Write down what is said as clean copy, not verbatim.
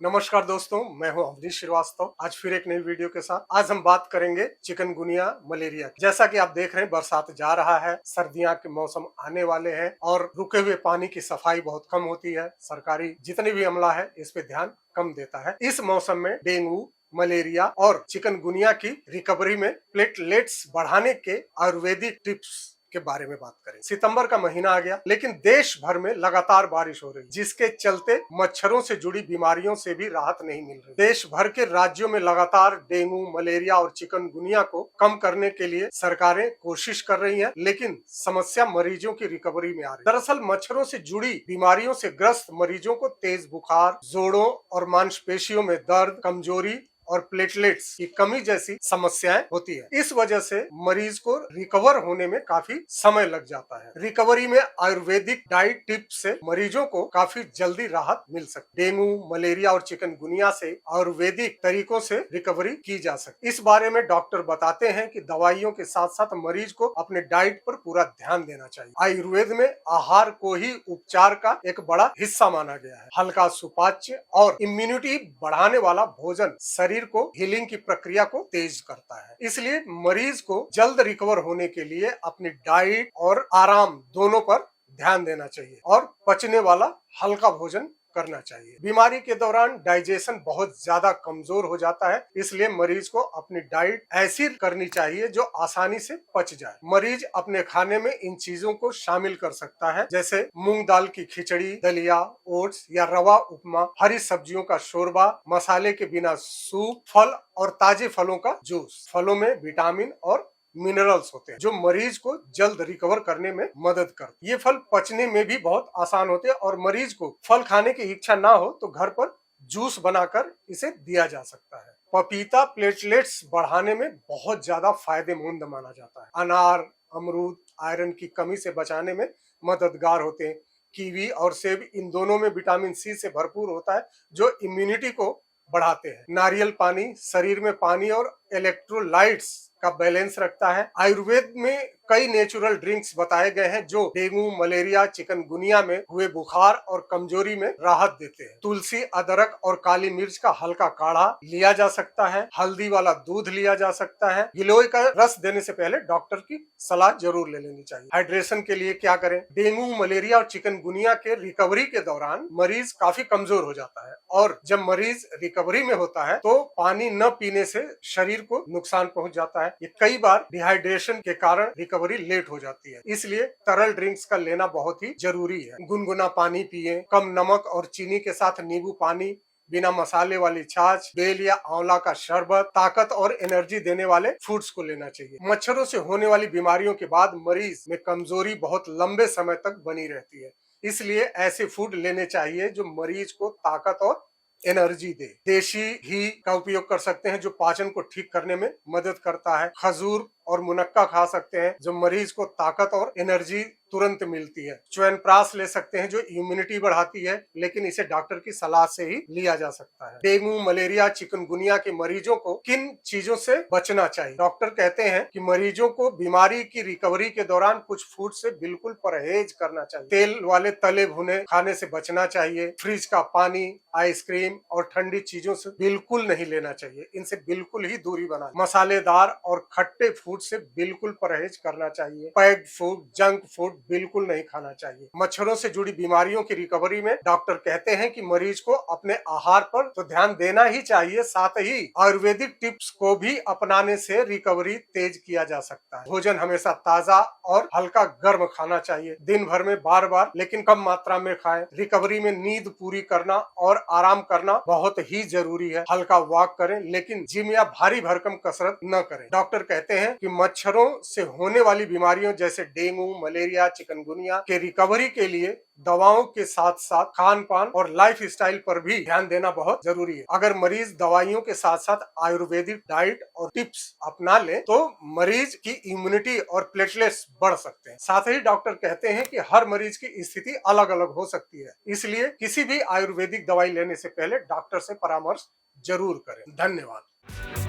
नमस्कार दोस्तों, मैं हूं अवनीश श्रीवास्तव। आज फिर एक नई वीडियो के साथ आज हम बात करेंगे चिकनगुनिया मलेरिया की। जैसा कि आप देख रहे हैं, बरसात जा रहा है, सर्दियां के मौसम आने वाले हैं और रुके हुए पानी की सफाई बहुत कम होती है। सरकारी जितनी भी अमला है इस पे ध्यान कम देता है। इस मौसम में डेंगू, मलेरिया और चिकनगुनिया की रिकवरी में प्लेटलेट्स बढ़ाने के आयुर्वेदिक टिप्स के बारे में बात करें। सितंबर का महीना आ गया, लेकिन देश भर में लगातार बारिश हो रही, जिसके चलते मच्छरों से जुड़ी बीमारियों से भी राहत नहीं मिल रही। देश भर के राज्यों में लगातार डेंगू, मलेरिया और चिकनगुनिया को कम करने के लिए सरकारें कोशिश कर रही हैं, लेकिन समस्या मरीजों की रिकवरी में आ रही है। दरअसल मच्छरों से जुड़ी बीमारियों से ग्रस्त मरीजों को तेज बुखार, जोड़ों और मांसपेशियों में दर्द, कमजोरी और प्लेटलेट्स की कमी जैसी समस्याएं होती है। इस वजह से मरीज को रिकवर होने में काफी समय लग जाता है। रिकवरी में आयुर्वेदिक डाइट टिप्स से मरीजों को काफी जल्दी राहत मिल सकती है। डेंगू, मलेरिया और चिकनगुनिया से आयुर्वेदिक तरीकों से रिकवरी की जा सकती है। इस बारे में डॉक्टर बताते हैं कि दवाइयों के साथ साथ मरीज को अपने डाइट पर पूरा ध्यान देना चाहिए। आयुर्वेद में आहार को ही उपचार का एक बड़ा हिस्सा माना गया है। हल्का सुपाच्य और इम्यूनिटी बढ़ाने वाला भोजन शरीर को हीलिंग की प्रक्रिया को तेज करता है। इसलिए मरीज को जल्द रिकवर होने के लिए अपनी डाइट और आराम दोनों पर ध्यान देना चाहिए और पचने वाला हल्का भोजन करना चाहिए। बीमारी के दौरान डाइजेशन बहुत ज्यादा कमजोर हो जाता है, इसलिए मरीज को अपनी डाइट ऐसी करनी चाहिए जो आसानी से पच जाए। मरीज अपने खाने में इन चीजों को शामिल कर सकता है, जैसे मूंग दाल की खिचड़ी, दलिया, ओट्स या रवा उपमा, हरी सब्जियों का शोरबा, मसाले के बिना सूप, फल और ताजे फलों का जूस। फलों में विटामिन और मिनरल्स होते हैं जो मरीज को जल्द रिकवर करने में मदद करते हैं। ये फल पचने में भी बहुत आसान होते हैं और मरीज को फल खाने की इच्छा ना हो तो घर पर जूस बनाकर इसे दिया जा सकता है। पपीता प्लेटलेट्स बढ़ाने में बहुत ज्यादा फायदेमंद माना जाता है। अनार, अमरूद आयरन की कमी से बचाने में मददगार होते हैं। कीवी और सेब इन दोनों में विटामिन सी से भरपूर होता है जो इम्यूनिटी को बढ़ाते हैं। नारियल पानी शरीर में पानी और इलेक्ट्रोलाइट्स का बैलेंस रखता है। आयुर्वेद में कई नेचुरल ड्रिंक्स बताए गए हैं जो डेंगू, मलेरिया, चिकनगुनिया में हुए बुखार और कमजोरी में राहत देते हैं। तुलसी, अदरक और काली मिर्च का हल्का काढ़ा लिया जा सकता है। हल्दी वाला दूध लिया जा सकता है। गिलोय का रस देने से पहले डॉक्टर की सलाह जरूर ले लेनी चाहिए। हाइड्रेशन के लिए क्या करें? डेंगू, मलेरिया और चिकनगुनिया के रिकवरी के दौरान मरीज काफी कमजोर हो जाता है और जब मरीज रिकवरी में होता है तो पानी न पीने से शरीर को नुकसान पहुंच जाता है। ये कई बार डिहाइड्रेशन के कारण रिकवरी लेट हो जाती है, इसलिए तरल ड्रिंक्स का लेना बहुत ही जरूरी है। गुनगुना पानी पिए, कम नमक और चीनी के साथ नींबू पानी, बिना मसाले वाली छाछ, बेल या आंवला का शरबत, ताकत और एनर्जी देने वाले फूड्स को लेना चाहिए। मच्छरों से होने वाली बीमारियों के बाद मरीज में कमजोरी बहुत लंबे समय तक बनी रहती है, इसलिए ऐसे फूड लेने चाहिए जो मरीज को ताकत और एनर्जी दे। देशी घी का उपयोग कर सकते हैं जो पाचन को ठीक करने में मदद करता है। खजूर और मुनक्का खा सकते हैं जो मरीज को ताकत और एनर्जी तुरंत मिलती है। च्यवनप्राश ले सकते हैं जो इम्यूनिटी बढ़ाती है, लेकिन इसे डॉक्टर की सलाह से ही लिया जा सकता है। डेंगू, मलेरिया, चिकनगुनिया के मरीजों को किन चीजों से बचना चाहिए? डॉक्टर कहते हैं कि मरीजों को बीमारी की रिकवरी के दौरान कुछ फूड से बिल्कुल परहेज करना चाहिए। तेल वाले तले भुने खाने से बचना चाहिए। फ्रिज का पानी, आइसक्रीम और ठंडी चीजों से बिल्कुल नहीं लेना चाहिए, इनसे बिल्कुल ही दूरी बनाए। मसालेदार और खट्टे फूड से बिल्कुल परहेज करना चाहिए। पैक्ड फूड, जंक फूड बिल्कुल नहीं खाना चाहिए। मच्छरों से जुड़ी बीमारियों की रिकवरी में डॉक्टर कहते हैं कि मरीज को अपने आहार पर तो ध्यान देना ही चाहिए, साथ ही आयुर्वेदिक टिप्स को भी अपनाने से रिकवरी तेज किया जा सकता है। भोजन हमेशा ताजा और हल्का गर्म खाना चाहिए। दिन भर में बार बार लेकिन कम मात्रा में खाएं। रिकवरी में नींद पूरी करना और आराम करना बहुत ही जरूरी है। हल्का वॉक करें, लेकिन जिम या भारी भरकम कसरत न करें। डॉक्टर कहते हैं कि मच्छरों से होने वाली बीमारियों जैसे डेंगू, मलेरिया, चिकनगुनिया के रिकवरी के लिए दवाओं के साथ साथ खान पान और लाइफ स्टाइल पर भी ध्यान देना बहुत जरूरी है। अगर मरीज दवाइयों के साथ साथ आयुर्वेदिक डाइट और टिप्स अपना ले तो मरीज की इम्यूनिटी और प्लेटलेट्स बढ़ सकते हैं। साथ ही डॉक्टर कहते हैं कि हर मरीज की स्थिति अलग अलग हो सकती है, इसलिए किसी भी आयुर्वेदिक दवाई लेने से पहले डॉक्टर से परामर्श जरूर करें। धन्यवाद।